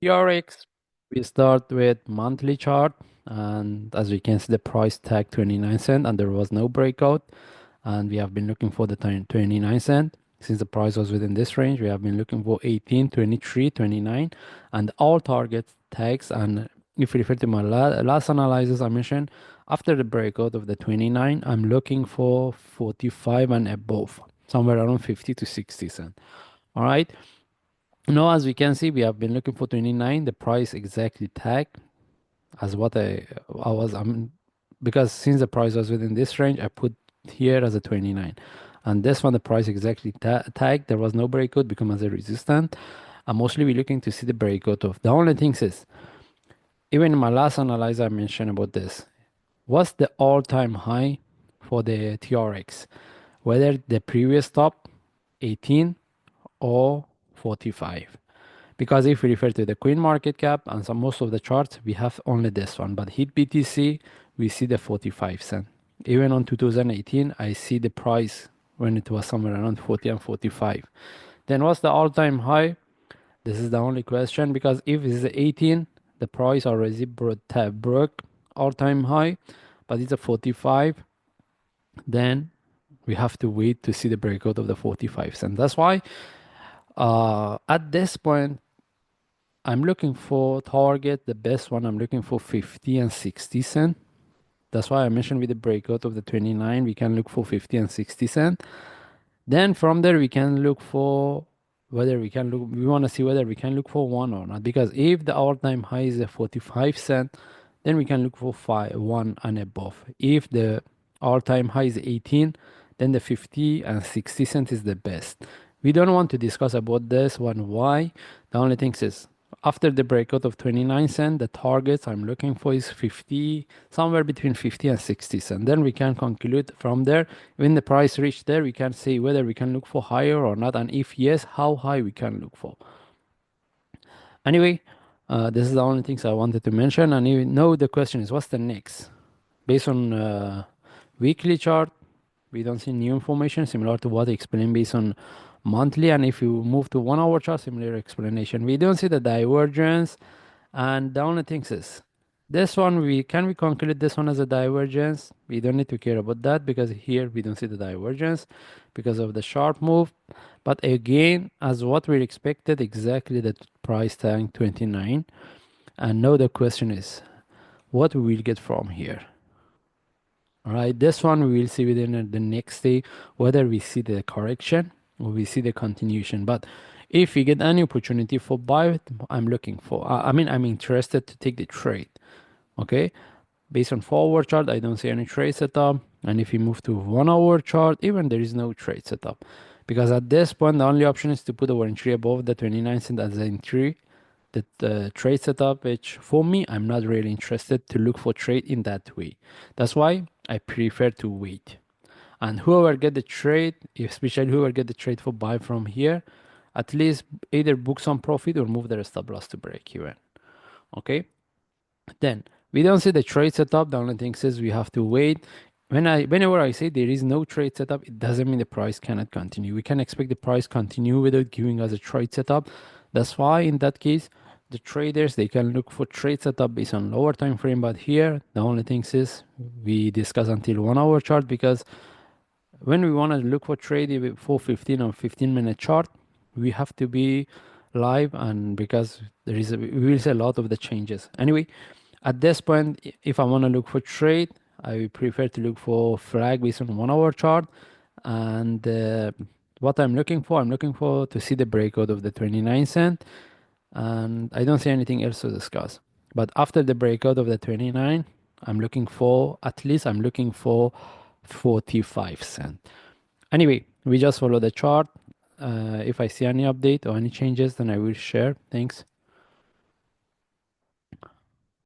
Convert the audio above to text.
TRX, we start with monthly chart, and as we can see, the price tag 29 cent, and there was no breakout. And we have been looking for the 29 cent since the price was within this range. We have been looking for 18, 23, 29, and all target tags. And if you refer to my last analysis, I mentioned after the breakout of the 29, I'm looking for 45 and above, somewhere around 50 to 60 cent. All right. Now, as we can see, we have been looking for 29. The price exactly tag as what I was because since the price was within this range, I put here as a 29, and this one the price exactly tagged. There was no breakout, become as a resistant. And mostly we're looking to see the breakout of. The only thing is, even in my last analysis, I mentioned about this. What's the all-time high for the TRX? Whether the previous top 18 or 45. Because if we refer to the Queen market cap and some most of the charts, we have only this one. But hit BTC, we see the 45 cent. Even on 2018, I see the price when it was somewhere around 40 and 45. Then what's the all-time high? This is the only question because if it's 18, the price already broke all-time high, but it's a 45, then we have to wait to see the breakout of the 45 cent. That's why at this point, I'm looking for target, the best one. I'm looking for 50 and 60 cent. That's why I mentioned with the breakout of the 29, we can look for 50 and 60 cent. Then from there, we can look for whether we can look, we want to see whether we can look for one or not. Because if the all-time high is a 45 cent, then we can look for one and above. If the all-time high is 18, then the 50 and 60 cent is the best. We don't want to discuss about this one. Why? The only thing is after the breakout of 29 cent, the targets I'm looking for is 50, somewhere between 50 and 60 cent. Then we can conclude from there. When the price reach there, we can say whether we can look for higher or not, and if yes, how high we can look for. Anyway, this is the only things I wanted to mention. And you know the question is, what's the next? Based on weekly chart, we don't see new information similar to what I explained based on monthly. And if you move to 1 hour chart, similar explanation. We don't see the divergence. And the only thing is, this one we conclude this one as a divergence. We don't need to care about that because here we don't see the divergence because of the sharp move. But again, as what we expected, exactly the price tag 29. And now the question is, what we will get from here? All right, this one we will see within the next day whether we see the correction or we see the continuation. But if we get any opportunity for buy, I'm looking for. I'm interested to take the trade. Okay, based on forward chart, I don't see any trade setup. And if you move to 1 hour chart, even there is no trade setup, because at this point the only option is to put our entry above the 29 cent as an entry. The trade setup, which for me, I'm not really interested to look for trade in that way. That's why I prefer to wait. And whoever get the trade, especially whoever get the trade for buy from here, at least either book some profit or move their stop loss to break even. Okay. Then we don't see the trade setup. The only thing says we have to wait. Whenever I say there is no trade setup, it doesn't mean the price cannot continue. We can expect the price continue without giving us a trade setup. That's why in that case, the traders they can look for trade setup based on lower time frame. But here, the only thing is we discuss until 1 hour chart because when we want to look for trade for 15 or 15-minute chart, we have to be live and because we will see a lot of the changes. Anyway, at this point, if I want to look for trade, I prefer to look for flag based on 1 hour chart. And what I'm looking for to see the breakout of the 29 cent. And I don't see anything else to discuss. But after the breakout of the 29, I'm looking for 45 cent. Anyway, we just follow the chart. If I see any update or any changes, then I will share. Thanks.